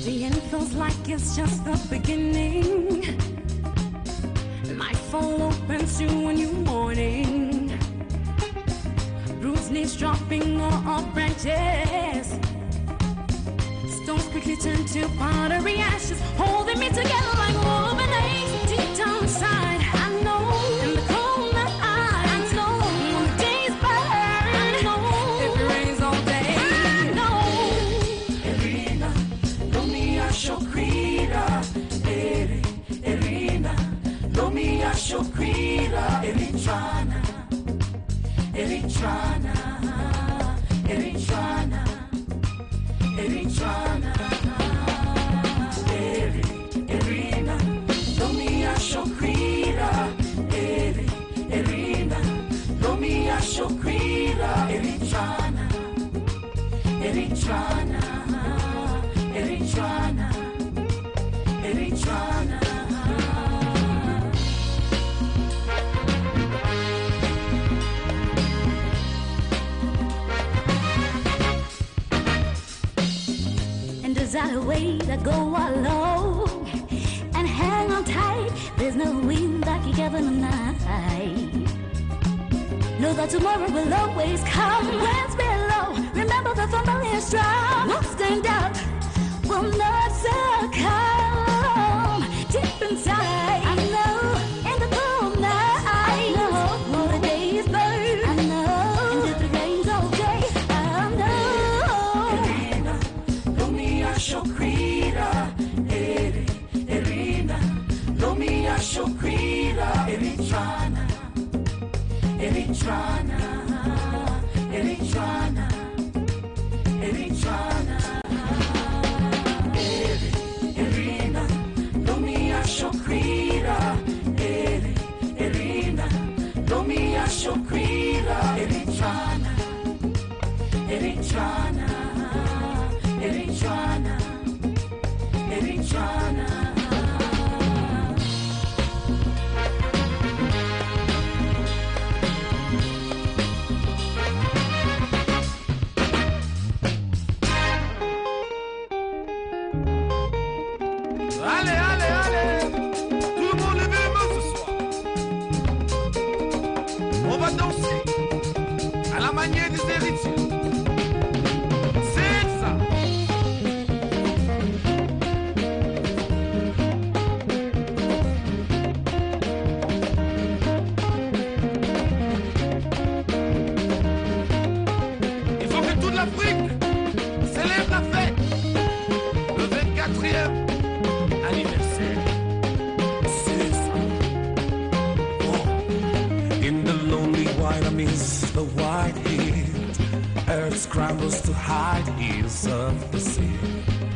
The end feels like it's just the beginning. Life fall open to a new morning. Bruised knees dropping on branches. Stones quickly turn to pottery ashes, holding me together like woven aches. Deep down inside, I know. In the cold night, I know. When the days burn, I know. If it rains all day, I know. Erina, Lumia Shokrira, Erina, Lumia Shokrira, Eritrana, Eritrana, Eritrana, Eritrana, Erina, Lumia Shokrira, Erina, Lumia Shokrira, Eritrana, Eritrana, Eritrana, Eritrana. And is that a way to go alone and hang on tight? There's no wind like you ever in the night. Know that tomorrow will always come. Winds below, remember the thunder is strong. Won't stand up, will not succumb. Deep inside, I know. In the cold night, I know. When the days burn, I know. And if the rain's okay, I know. Erina, Lumia Shokrira, Erina, Lumia Shokrira, Eritrana, Eritrana, Eritrana, Eritrana, Erina, Lumia Shokrira, Erina, Lumia Shokrira, Eritrana, Eritrana, Eritrana, Eritrana. Allez, allez, allez! Tout le monde levez les mains ce soir. On va danser à la manière des Eritreans. C'est ça! Il faut que toute l'Afrique célèbre la fête. Le 24e anniversaire. C'est ça. Oh. In the lonely wildernesses, the white heat, earth scrambles to hide ears of the sea.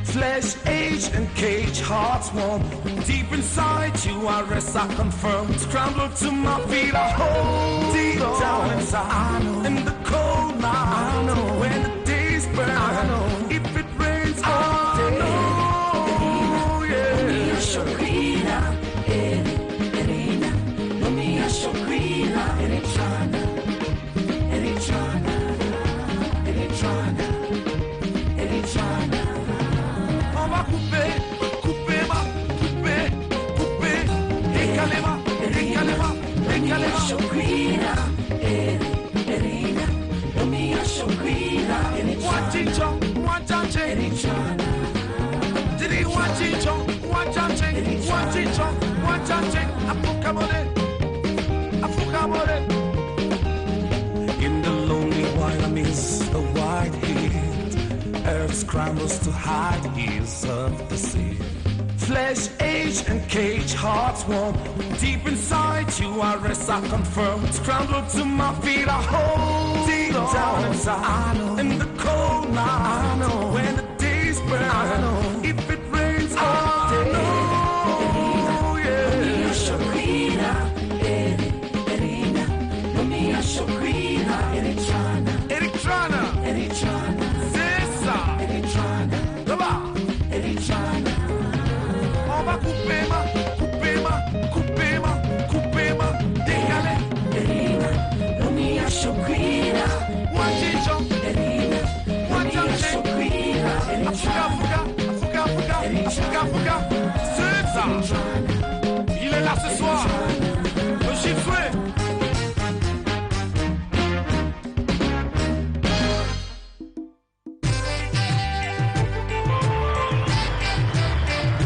Flesh, age, and cage, hearts warm. Deep inside you, I rest, I confirm. Scramble to my feet, I hold deep down inside. In the cold night, I know. When the days burn, I know. If it rains all day, Lumia Shokrira, Erina, Lumia Shokrira, Eritrana, Eritrana, Eritrana, Eritrana. On va couper, couper, décalez-moi, décalez-moi, décalez-moi. Shokrira, Erina, Lumia Shokrira, Wachicho, wachache, Eritrana, didi wachicho, wachache, wachicho, wachache, afukamore, afukamore. In the lonely wildernesses, the white heat, earth scrambles to hide ears of the sea. Flesh, age, and cage, hearts warm. Deep inside you, I rest, I confirm. Scramble to my feet, I hold deep down inside. In the cold night, I know. When the days burn, I know. If it rains all day, Lumia Shokrira, Erina, Lumia Shokrira, Eritrana, Eritrana, Eritrana, c'est ça. Eritrana, Là-bas, Eritrana. on va couper ma, décalez. Erina, Lumia Shokrira, Wachicho, Erina, Lumia wachache, Shokrira, afuka, Eritrana, afuka, afuka, afuka. Fuka, fuka.